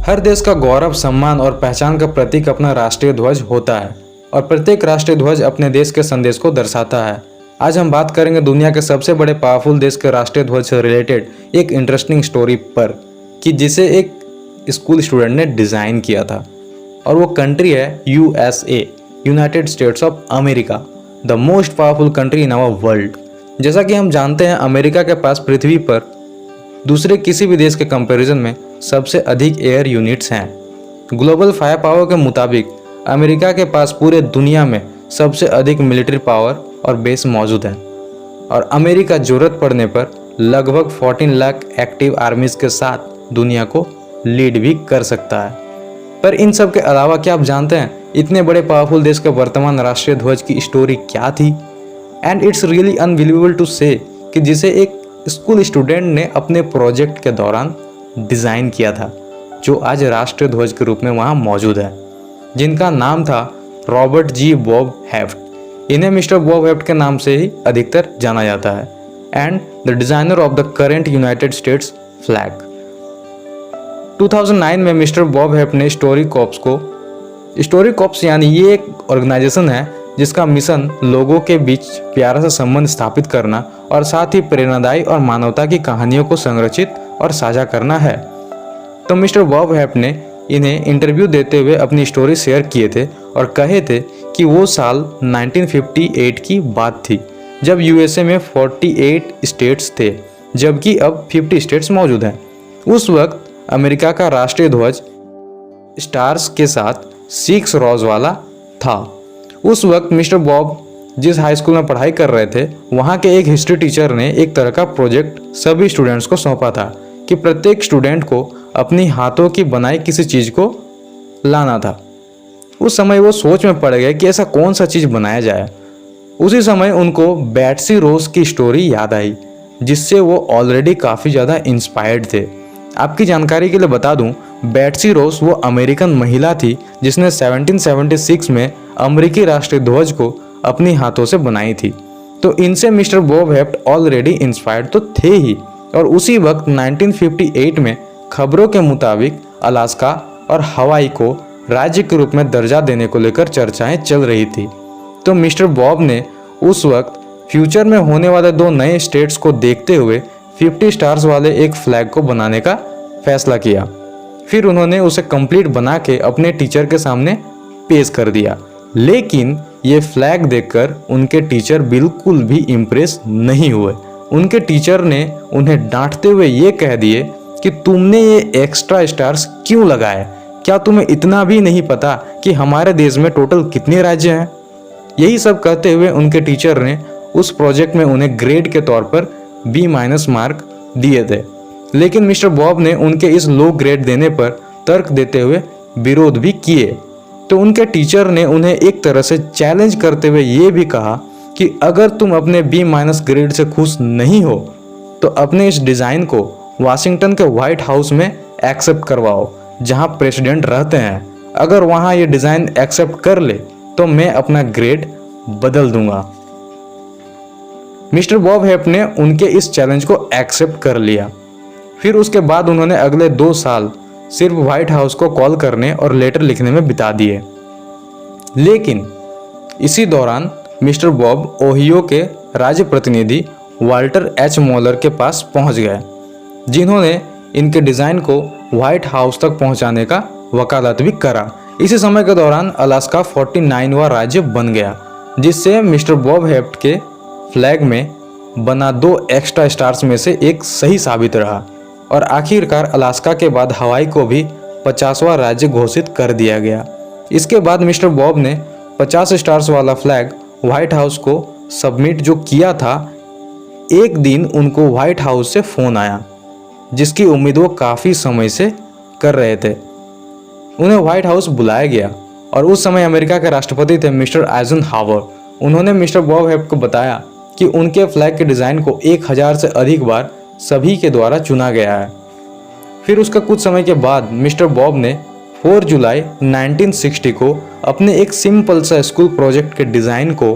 हर देश का गौरव, सम्मान और पहचान का प्रतीक अपना राष्ट्रीय ध्वज होता है और प्रत्येक राष्ट्रीय ध्वज अपने देश के संदेश को दर्शाता है। आज हम बात करेंगे दुनिया के सबसे बड़े पावरफुल देश के राष्ट्रीय ध्वज से रिलेटेड एक इंटरेस्टिंग स्टोरी पर कि जिसे एक स्कूल स्टूडेंट ने डिज़ाइन किया था और वो कंट्री है USA, United States of America, the most powerful country in our world. जैसा कि हम जानते हैं, अमेरिका के पास पृथ्वी पर दूसरे किसी भी देश के कंपैरिजन में सबसे अधिक एयर यूनिट्स हैं। ग्लोबल फायर पावर के मुताबिक अमेरिका के पास पूरे दुनिया में सबसे अधिक मिलिट्री पावर और बेस मौजूद हैं और अमेरिका ज़रूरत पड़ने पर लगभग 14 लाख एक्टिव आर्मीज़ के साथ दुनिया को लीड भी कर सकता है। पर इन सब के अलावा क्या आप जानते हैं इतने बड़े पावरफुल देश के वर्तमान राष्ट्रीय ध्वज की स्टोरी क्या थी? And it's really unbelievable to say कि जिसे एक स्कूल स्टूडेंट ने अपने प्रोजेक्ट के दौरान डिज़ाइन किया था, जो आज राष्ट्रीय ध्वज के रूप में वहाँ मौजूद है, जिनका नाम था रॉबर्ट जी बॉब हेफ्ट। इन्हें मिस्टर बॉब हेफ्ट के नाम से ही अधिकतर जाना जाता है and the designer of the current United states flag. 2009 में मिस्टर बॉब हेफ्ट ने स्टोरी कॉप्स यानी ये एक ऑर्गेनाइजेशन है जिसका मिशन लोगों के बीच प्यारा सा संबंध स्थापित करना और साथ ही प्रेरणादायी और मानवता की कहानियों को संरक्षित और साझा करना है। तो मिस्टर बॉब हेफ्ट ने इन्हें इंटरव्यू देते हुए अपनी स्टोरी शेयर किए थे और कहे थे कि वो साल 1958 की बात थी जब USA में 48 स्टेट्स थे, जबकि अब 50 स्टेट्स मौजूद हैं। उस वक्त अमेरिका का राष्ट्रीय ध्वज स्टार्स के साथ 6 रॉज वाला था। उस वक्त मिस्टर बॉब जिस हाई स्कूल में पढ़ाई कर रहे थे, वहाँ के एक हिस्ट्री टीचर ने एक तरह का प्रोजेक्ट सभी स्टूडेंट्स को सौंपा था कि प्रत्येक स्टूडेंट को अपनी हाथों की बनाई किसी चीज़ को लाना था। उस समय वो सोच में पड़ गए कि ऐसा कौन सा चीज़ बनाया जाए। उसी समय उनको बैट्सी रोज की स्टोरी याद आई, जिससे वो ऑलरेडी काफ़ी ज़्यादा इंस्पायर्ड थे। आपकी जानकारी के लिए बता दूं, बैट्सी रोज वो अमेरिकन महिला थी जिसने 1776 में अमेरिकी राष्ट्रीय ध्वज को अपनी हाथों से बनाई थी। तो इनसे mister Bob heft already inspired तो थे ही, और उसी वक्त 1958 में खबरों के मुताबिक अलास्का और हवाई को राज्य के रूप में दर्जा देने को लेकर चर्चाएं चल रही थी। तो मिस्टर बॉब ने उस वक्त फ्यूचर में होने वाले 2 नए स्टेट्स को देखते हुए 50 स्टार्स वाले एक फ्लैग को बनाने का फैसला किया। फिर उन्होंने उसे कंप्लीट बना के अपने टीचर के सामने पेश कर दिया, लेकिन ये फ्लैग देखकर उनके टीचर बिल्कुल भी इम्प्रेस नहीं हुए। उनके टीचर ने उन्हें डांटते हुए ये कह दिए कि तुमने ये एक्स्ट्रा स्टार्स क्यों लगाए? क्या तुम्हें इतना भी नहीं पता कि हमारे देश में टोटल कितने राज्य हैं? यही सब कहते हुए उनके टीचर ने उस प्रोजेक्ट में उन्हें ग्रेड के तौर पर B- मार्क दिए थे, लेकिन मिस्टर बॉब ने उनके इस लो ग्रेड देने पर तर्क देते हुए विरोध भी किए। तो उनके टीचर ने उन्हें एक तरह से चैलेंज करते हुए ये भी कहा कि अगर तुम अपने B- ग्रेड से खुश नहीं हो तो अपने इस डिज़ाइन को वाशिंगटन के व्हाइट हाउस में एक्सेप्ट करवाओ, जहां प्रेसिडेंट रहते हैं। अगर वहां ये डिज़ाइन एक्सेप्ट कर ले तो मैं अपना ग्रेड बदल दूंगा। मिस्टर बॉब हेफ्ट ने उनके इस चैलेंज को एक्सेप्ट कर लिया। फिर उसके बाद उन्होंने अगले 2 साल सिर्फ व्हाइट हाउस को कॉल करने और लेटर लिखने में बिता दिए। लेकिन इसी दौरान मिस्टर बॉब ओहियो के राज्य प्रतिनिधि वाल्टर H मोलर के पास पहुंच गए, जिन्होंने इनके डिज़ाइन को व्हाइट हाउस तक पहुंचाने का वकालत भी करा। इसी समय के दौरान अलास्का 49वां राज्य बन गया, जिससे मिस्टर बॉब हेफ्ट के फ्लैग में बना 2 एक्स्ट्रा स्टार्स में से एक सही साबित रहा और आखिरकार अलास्का के बाद हवाई को भी 50वां राज्य घोषित कर दिया गया। इसके बाद मिस्टर बॉब ने 50 स्टार्स वाला फ्लैग व्हाइट हाउस को सबमिट जो किया था, एक दिन उनको व्हाइट हाउस से फ़ोन आया, जिसकी उम्मीद वो काफ़ी समय से कर रहे थे। उन्हें व्हाइट हाउस बुलाया गया और उस समय अमेरिका के राष्ट्रपति थे मिस्टर आइजनहावर। उन्होंने मिस्टर बॉब हेफ्ट को बताया कि उनके फ्लैग के डिज़ाइन को 1000 से अधिक बार सभी के द्वारा चुना गया है। फिर उसका कुछ समय के बाद मिस्टर बॉब ने 4 जुलाई 1960 को अपने एक सिंपल सा स्कूल प्रोजेक्ट के डिज़ाइन को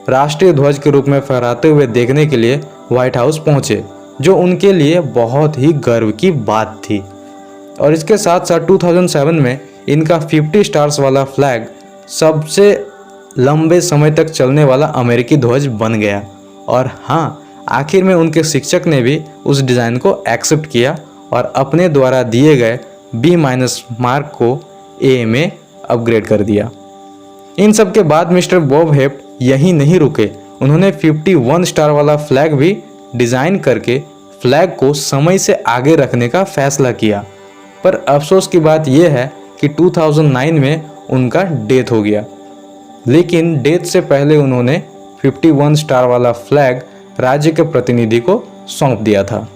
राष्ट्रीय ध्वज के रूप में फहराते हुए देखने के लिए व्हाइट हाउस पहुंचे, जो उनके लिए बहुत ही गर्व की बात थी। और इसके साथ साथ 2007 में इनका 50 स्टार्स वाला फ्लैग सबसे लंबे समय तक चलने वाला अमेरिकी ध्वज बन गया। और हाँ, आखिर में उनके शिक्षक ने भी उस डिज़ाइन को एक्सेप्ट किया और अपने द्वारा दिए गए B- मार्क को A में अपग्रेड कर दिया। इन सब के बाद मिस्टर बॉब हेप्ट यहीं नहीं रुके, उन्होंने 51 स्टार वाला फ्लैग भी डिज़ाइन करके फ्लैग को समय से आगे रखने का फैसला किया। पर अफसोस की बात यह है कि 2009 में उनका डेथ हो गया, लेकिन डेथ से पहले उन्होंने 51 स्टार वाला फ्लैग राज्य के प्रतिनिधि को सौंप दिया था।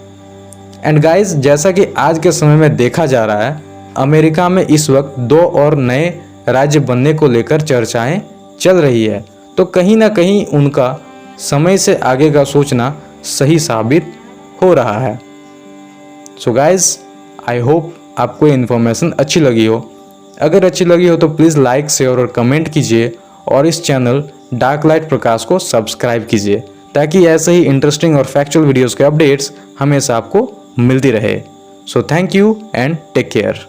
एंड गाइस, जैसा कि आज के समय में देखा जा रहा है, अमेरिका में इस वक्त 2 और नए राज्य बनने को लेकर चर्चाएं चल रही है, तो कहीं ना कहीं उनका समय से आगे का सोचना सही साबित हो रहा है। सो गाइस, आई होप आपको ये इन्फॉर्मेशन अच्छी लगी हो। अगर अच्छी लगी हो तो प्लीज़ लाइक, शेयर और कमेंट कीजिए और इस चैनल डार्क लाइट प्रकाश को सब्सक्राइब कीजिए, ताकि ऐसे ही इंटरेस्टिंग और फैक्चुअल वीडियोस के अपडेट्स हमेशा आपको मिलती रहे। So thank you and take care.